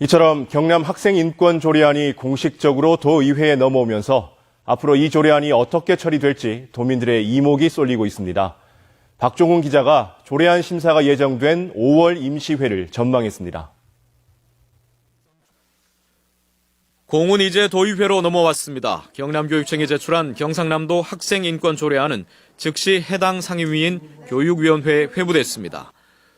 이처럼 경남 학생 인권 조례안이 공식적으로 도의회에 넘어오면서 앞으로 이 조례안이 어떻게 처리될지 도민들의 이목이 쏠리고 있습니다. 박종훈 기자가 조례안 심사가 예정된 5월 임시회를 전망했습니다. 공은 이제 도의회로 넘어왔습니다. 경남교육청이 제출한 경상남도 학생인권 조례안은 즉시 해당 상임위인 교육위원회에 회부됐습니다.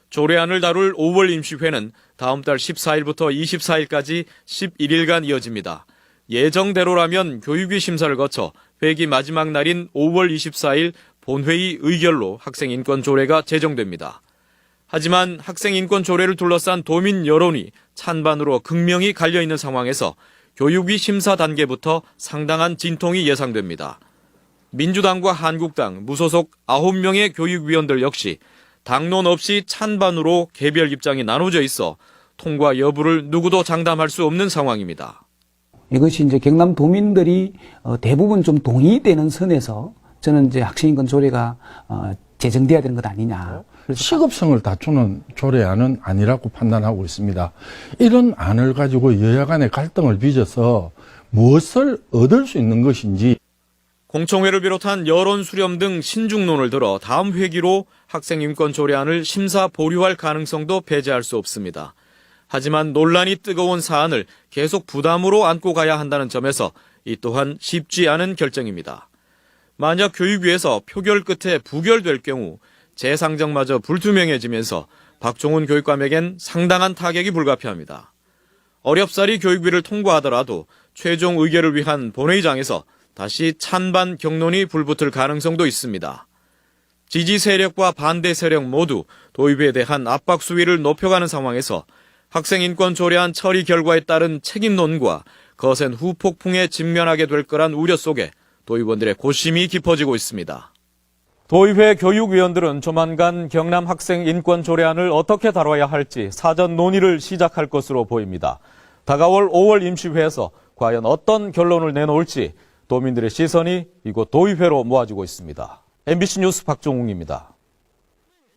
조례안을 다룰 5월 임시회는 다음 달 14일부터 24일까지 11일간 이어집니다. 예정대로라면 교육위 심사를 거쳐 회기 마지막 날인 5월 24일 본회의 의결로 학생인권 조례가 제정됩니다. 하지만 학생인권 조례를 둘러싼 도민 여론이 찬반으로 극명히 갈려있는 상황에서 교육위 심사 단계부터 상당한 진통이 예상됩니다. 민주당과 한국당, 무소속 9명의 교육위원들 역시 당론 없이 찬반으로 개별 입장이 나눠져 있어 통과 여부를 누구도 장담할 수 없는 상황입니다. 이것이 이제 경남 도민들이 대부분 좀 동의되는 선에서 저는 이제 학생인권 조례가 제정돼야 되는 것 아니냐. 시급성을 다투는 조례안은 아니라고 판단하고 있습니다. 이런 안을 가지고 여야 간의 갈등을 빚어서 무엇을 얻을 수 있는 것인지. 공청회를 비롯한 여론 수렴 등 신중론을 들어 다음 회기로 학생인권 조례안을 심사 보류할 가능성도 배제할 수 없습니다. 하지만 논란이 뜨거운 사안을 계속 부담으로 안고 가야 한다는 점에서 이 또한 쉽지 않은 결정입니다. 만약 교육위에서 표결 끝에 부결될 경우 재상정마저 불투명해지면서 박종훈 교육감에겐 상당한 타격이 불가피합니다. 어렵사리 교육위를 통과하더라도 최종 의결을 위한 본회의장에서 다시 찬반 격론이 불붙을 가능성도 있습니다. 지지 세력과 반대 세력 모두 도입에 대한 압박 수위를 높여가는 상황에서 학생인권 조례안 처리 결과에 따른 책임론과 거센 후폭풍에 직면하게 될 거란 우려 속에 도의원들의 고심이 깊어지고 있습니다. 도의회 교육위원들은 조만간 경남 학생인권 조례안을 어떻게 다뤄야 할지 사전 논의를 시작할 것으로 보입니다. 다가올 5월 임시회에서 과연 어떤 결론을 내놓을지 도민들의 시선이 이곳 도의회로 모아지고 있습니다. MBC 뉴스 박종웅입니다.